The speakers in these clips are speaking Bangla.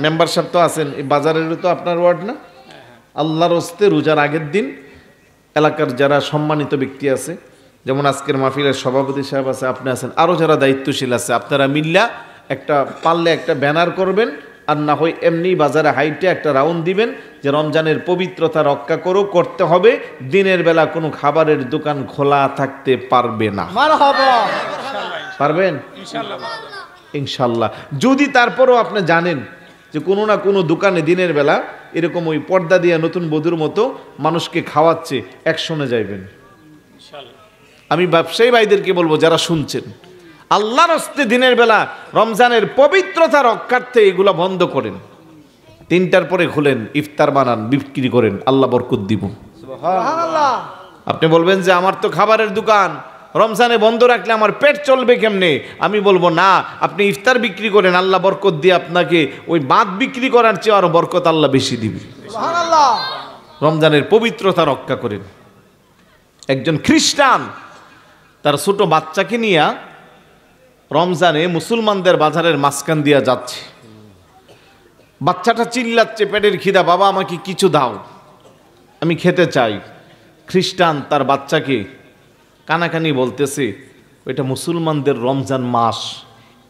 মেম্বার সাহেব তো আছেন, এই বাজারেরও তো আপনার ওয়ার্ড না? আল্লাহর হস্তে রোজার আগের দিন এলাকার যারা সম্মানিত ব্যক্তি আছে, যেমন আজকের মাহফিলের সভাপতি সাহেব আছে, আপনি আছেন, আরও যারা দায়িত্বশীল আছে, আপনারা মিল্লা একটা পারলে একটা ব্যানার করবেন, আর না হয় এমনি বাজারে হাইটে একটা রাউন্ড দিবেন যে রমজানের পবিত্রতা রক্ষা করতে হবে, দিনের বেলা কোনো খাবারের দোকান খোলা থাকতে পারবে না। পারবেন ইনশাল্লাহ। যদি তারপরও আপনি জানেন যে কোনো না কোনো দোকানে দিনের বেলা এরকম ওই পর্দা দিয়ে নতুন বধূর মতো মানুষকে খাওয়াচ্ছে, অ্যাকশনে যাইবেন। আমি ব্যবসায়ী ভাইদেরকে বলবো যারা শুনছেন, আল্লাহর হস্তে দিনের বেলা রমজানের পবিত্রতা রক্ষার্থে এগুলো বন্ধ করেন। 3টার পরে খুলেন, ইফতার বানান, বিক্রি করেন, আল্লাহ বরকত দিব। আপনি বলবেন যে আমার তো খাবারের দোকান, রমজানে বন্ধ রাখলে আমার পেট চলবে কেমনে? আমি বলবো না, আপনি ইফতার বিক্রি করেন, আল্লাহ বরকত দিয়ে আপনাকে ওই বাদ বিক্রি করার চেয়ে আরো বরকত আল্লাহ বেশি দিবে। রমজানের পবিত্রতা রক্ষা করেন। একজন খ্রিস্টান তার ছোট বাচ্চাকে নিয়ে রমজানে মুসলমানদের বাজারের মাঝখান দিয়া যাচ্ছে। বাচ্চাটা চিল্লাচ্ছে, পেটের খিদা, বাবা আমাকে কিছু দাও, আমি খেতে চাই। খ্রিস্টান তার বাচ্চাকে কানাকানি বলতেছে, এটা মুসলমানদের রমজান মাস,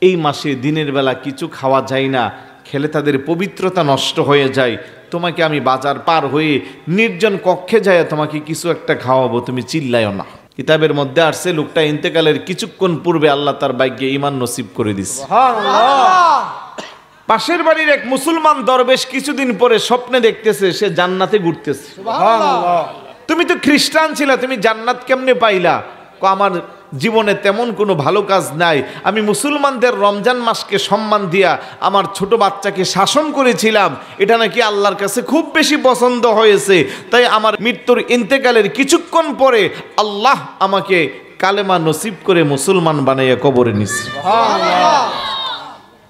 এই মাসে দিনের বেলা কিছু খাওয়া যায় না, খেলে তাদের পবিত্রতা নষ্ট হয়ে যায়। তোমাকে আমি বাজার পার হয়ে নির্জন কক্ষে যায় তোমাকে কিছু একটা খাওয়াবো, তুমি চিল্লায়ও না। কিতাবের মধ্যে আসছে লোকটা ইন্তেকালের কিছুক্ষণ পূর্বে আল্লাহ তার ভাগ্যে ঈমান নসিব করে দিচ্ছে। পাশের বাড়ির এক মুসলমান দরবেশ কিছুদিন পরে স্বপ্নে দেখতেছে সে জান্নাতে ঘুরতেছে। তুমি তো খ্রিস্টান ছিলা, তুমি জান্নাত কেমনে পাইলা? আমার জীবনে তেমন কোনো ভালো কাজ নাই, আমি মুসলমানদের রমজান মাসকে সম্মান দিয়া আমার ছোট বাচ্চাকে শাসন করেছিলাম, এটা নাকি আল্লাহর কাছে খুব বেশি পছন্দ হয়েছে, তাই আমার মৃত্যুর ইন্তেকালের কিছুক্ষণ পরে আল্লাহ আমাকে কালেমা নসিব করে মুসলমান বানাইয়া কবরে নিছে।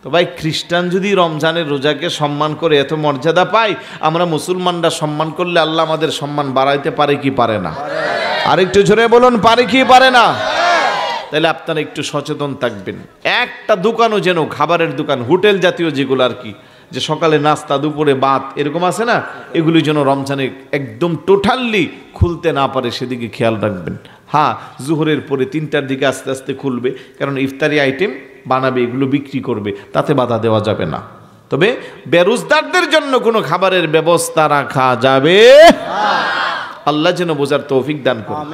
তো ভাই, খ্রিস্টান যদি রমজানের রোজাকে সম্মান করে এত মর্যাদা পায়, আমরা মুসলমানরা সম্মান করলে আল্লাহ আমাদের সম্মান বাড়াইতে পারে কি পারে না? আরেকটু জোরে বলুন, পারে কি পারে না? তাহলে আপনারা একটু সচেতন থাকবেন। একটা দোকানও যেন, খাবারের দোকান, হোটেল জাতীয় যেগুলো আর কি, যে সকালে নাস্তা, দুপুরে ভাত এরকম আছে না, এগুলি যেন রমজানে একদম টোটালি খুলতে না পারে, সেদিকে খেয়াল রাখবেন। হ্যাঁ, জোহরের পরে 3টার দিকে আস্তে আস্তে খুলবে, কারণ ইফতারি আইটেম বানাবে, এগুলো বিক্রি করবে, তাতে বাধা দেওয়া যাবে না। তবে বেরোজগারদের জন্য কোনো খাবারের ব্যবস্থা রাখা যাবে। আল্লাহ যেন বোঝার তৌফিক দান করুন।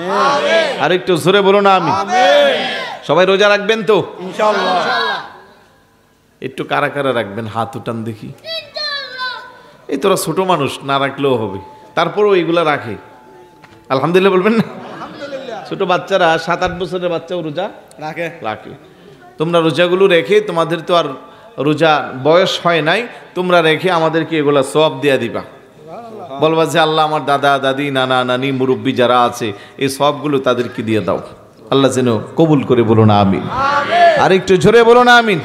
আর একটু জোরে বলুন আমিন। সবাই রোজা রাখবেন তো ইনশাআল্লাহ? একটু কারা কারা রাখবেন হাত উঠান দেখি। এই তোরা ছোট মানুষ, না রাখলেও হবে, তারপরও এগুলা রাখে, আলহামদুলিল্লাহ বলবেন না? ছোট বাচ্চারা 7-8 বছরের বাচ্চাও রোজা রাখে। তোমরা রোজাগুলো রেখে, তোমাদের তো আর রোজা বয়স হয় নাই, তোমরা রেখে আমাদেরকে এগুলা সওয়াব দিয়ে দিবা। বলবা যে আল্লাহ আমার দাদা দাদি নানা নানি মুরব্বী যারা আছে এই সবগুলো তাদেরকে দিয়ে দাও। আল্লাহ যেন কবুল করে, বলুন আমিন। আর একটু জোরে বলুন আমিন।